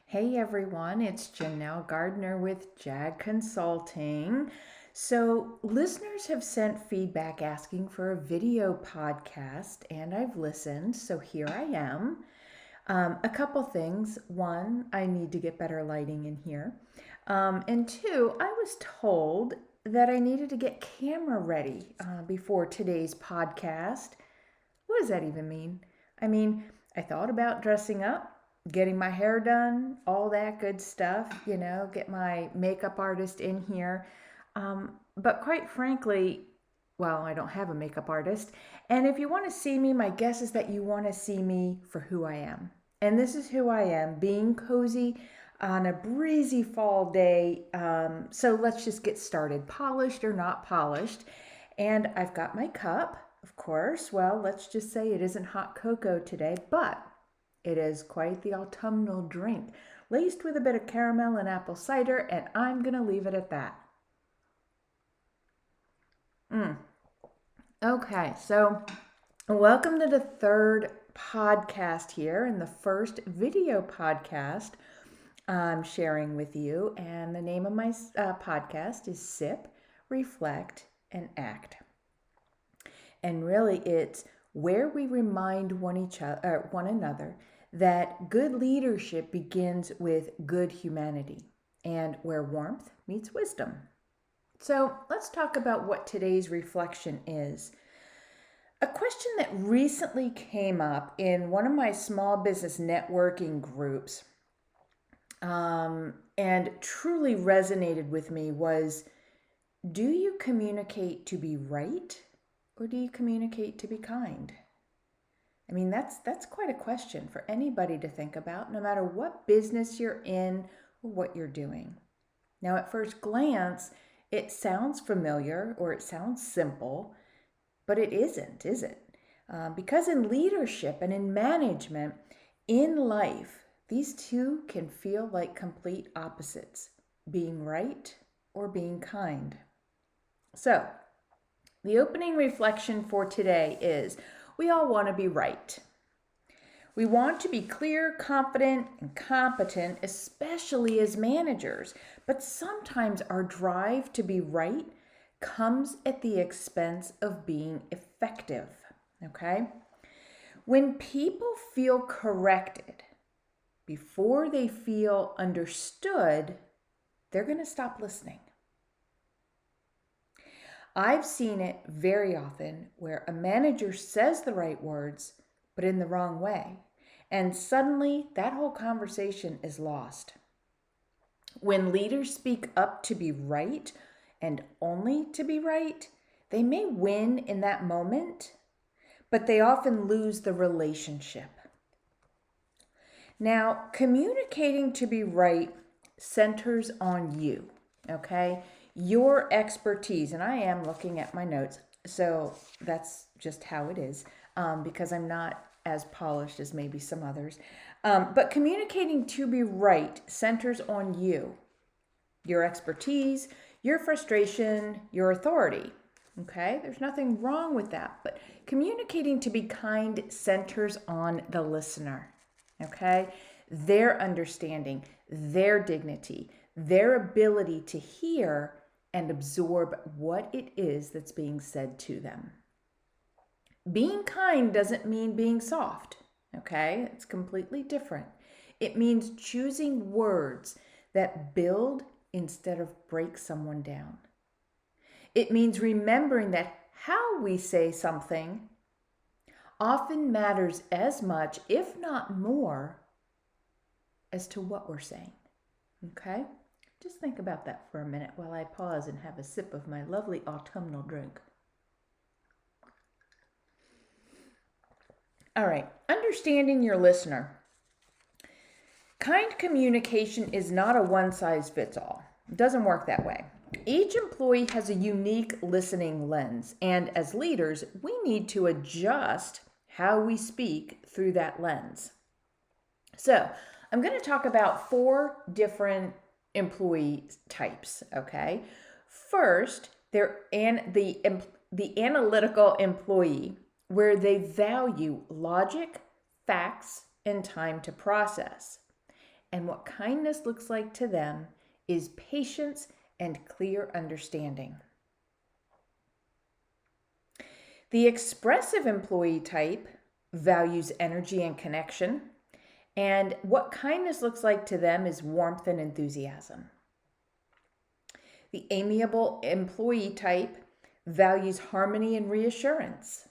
Hey everyone, it's Janelle Gardner with Jag Consulting. So, listeners have sent feedback asking for a video podcast, and I've listened, so here I am. A couple things. One, I need to get better lighting in here. And two, I was told that I needed to get camera ready before today's podcast. What does that even mean? I mean, I thought about dressing up, getting my hair done, all that good stuff, get my makeup artist in here. But quite frankly, well, I don't have a makeup artist. And if you want to see me, my guess is that you want to see me for who I am. And this is who I am, being cozy on a breezy fall day. So let's just get started, polished or not polished. And I've got my cup, of course. Well, let's just say it isn't hot cocoa today, but it is quite the autumnal drink, laced with a bit of caramel and apple cider, and I'm going to leave it at that. Okay, so welcome to the third podcast here and the first video podcast I'm sharing with you. And the name of my podcast is Sip, Reflect, and Act. And really, it's where we remind one another that good leadership begins with good humanity and where warmth meets wisdom. So let's talk about what today's reflection is. A question that recently came up in one of my small business networking groups and truly resonated with me was, do you communicate to be right or do you communicate to be kind? I mean, that's quite a question for anybody to think about, no matter what business you're in or what you're doing. Now, at first glance, it sounds familiar or it sounds simple, but it isn't, is it? Because in leadership and in management, in life, these two can feel like complete opposites, being right or being kind. So, the opening reflection for today is we all want to be right. We want to be clear, confident, and competent, especially as managers. But sometimes our drive to be right comes at the expense of being effective. Okay? When people feel corrected before they feel understood, they're going to stop listening. I've seen it very often where a manager says the right words, but in the wrong way. And suddenly that whole conversation is lost. When leaders speak up to be right and only to be right, they may win in that moment, but they often lose the relationship. Now, communicating to be right centers on you, okay? Your expertise, and I am looking at my notes, so that's just how it is, because I'm not as polished as maybe some others. But communicating to be right centers on you, your expertise, your frustration, your authority. Okay, there's nothing wrong with that. But communicating to be kind centers on the listener. Okay, their understanding, their dignity, their ability to hear and absorb what it is that's being said to them. Being kind doesn't mean being soft, okay? It's completely different. It means choosing words that build instead of break someone down. It means remembering that how we say something often matters as much, if not more, as to what we're saying, okay? Just think about that for a minute while I pause and have a sip of my lovely autumnal drink. All right, understanding your listener. Kind communication is not a one-size-fits-all. It doesn't work that way. Each employee has a unique listening lens, and as leaders, we need to adjust how we speak through that lens. So, I'm going to talk about 4 different employee types, okay? First, they're the analytical employee, where they value logic, facts, and time to process. And what kindness looks like to them is patience and clear understanding. The expressive employee type values energy and connection. And what kindness looks like to them is warmth and enthusiasm. The amiable employee type values harmony and reassurance.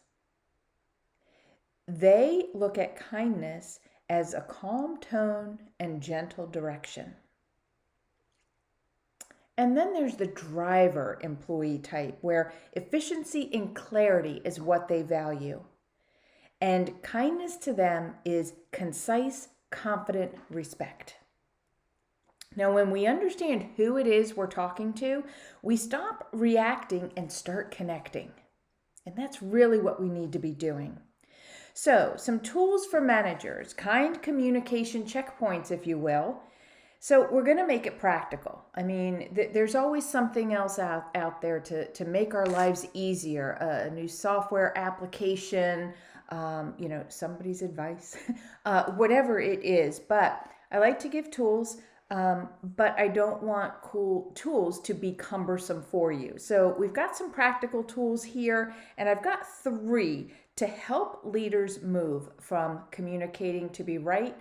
They look at kindness as a calm tone and gentle direction. And then there's the driver employee type, where efficiency and clarity is what they value. And kindness to them is concise, confident respect. Now, when we understand who it is we're talking to, we stop reacting and start connecting. And that's really what we need to be doing. So, some tools for managers, kind communication checkpoints, if you will. So, we're going to make it practical. I mean, there's always something else out there to make our lives easier, a new software application, somebody's advice, whatever it is. But I like to give tools, but I don't want cool tools to be cumbersome for you. So we've got some practical tools here, and I've got 3 to help leaders move from communicating to be right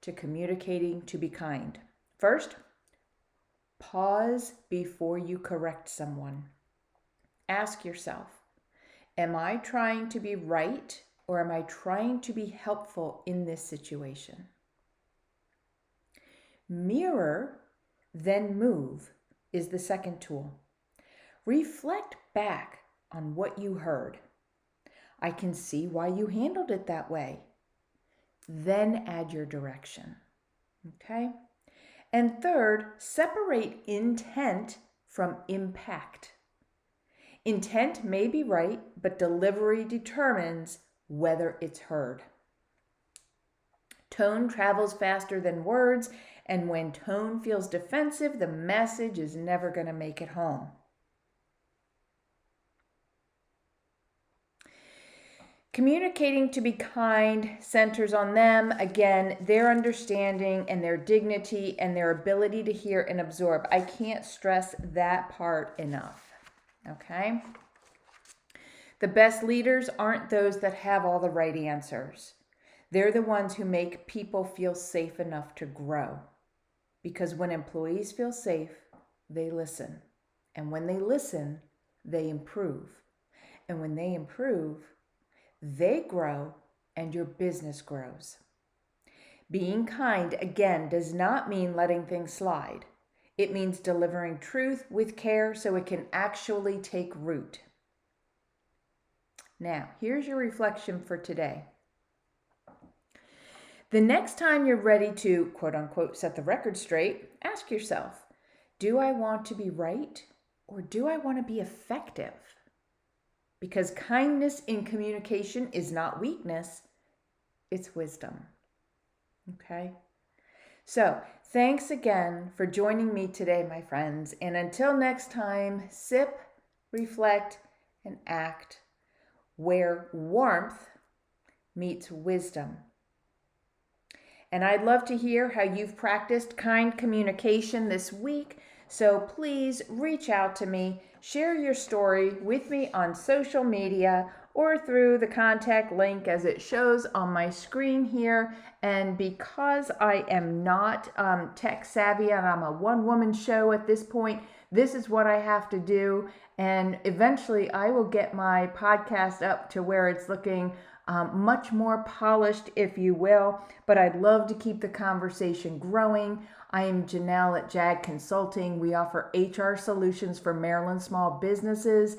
to communicating to be kind. First, pause before you correct someone. Ask yourself, am I trying to be right, or am I trying to be helpful in this situation? Mirror, then move is the second tool. Reflect back on what you heard. I can see why you handled it that way. Then add your direction. Okay? And third, separate intent from impact. Intent may be right, but delivery determines whether it's heard. Tone travels faster than words, and when tone feels defensive, the message is never going to make it home. Communicating to be kind centers on them, again, their understanding and their dignity and their ability to hear and absorb. I can't stress that part enough, okay? The best leaders aren't those that have all the right answers. They're the ones who make people feel safe enough to grow. Because when employees feel safe, they listen. And when they listen, they improve. And when they improve, they grow and your business grows. Being kind, again, does not mean letting things slide. It means delivering truth with care so it can actually take root. Now, here's your reflection for today. The next time you're ready to, quote unquote, set the record straight, ask yourself, do I want to be right, or do I want to be effective? Because kindness in communication is not weakness, it's wisdom. Okay? So, thanks again for joining me today, my friends. And until next time, sip, reflect, and act where warmth meets wisdom. And I'd love to hear how you've practiced kind communication this week. So please reach out to me, share your story with me on social media or through the contact link as it shows on my screen here. And because I am not tech savvy and I'm a one-woman show at this point, this is what I have to do. And eventually I will get my podcast up to where it's looking much more polished, if you will, but I'd love to keep the conversation growing. I am Janelle at JAG Consulting. We offer HR solutions for Maryland small businesses.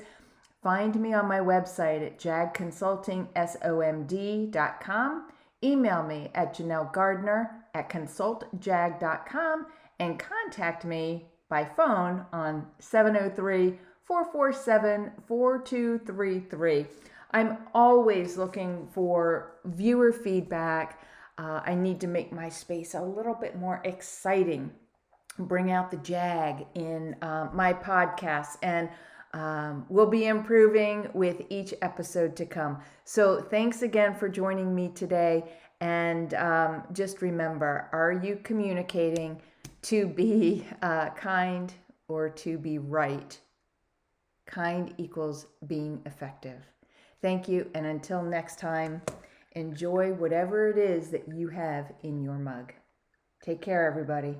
Find me on my website at jagconsultingsomd.com. Email me at janellegardner@consultjag.com and contact me by phone on 703-447-4233. I'm always looking for viewer feedback. I need to make my space a little bit more exciting, bring out the JAG in my podcasts, and we'll be improving with each episode to come. So thanks again for joining me today, And just remember, are you communicating to be kind or to be right? Kind equals being effective. Thank you. And until next time, enjoy whatever it is that you have in your mug. Take care, everybody.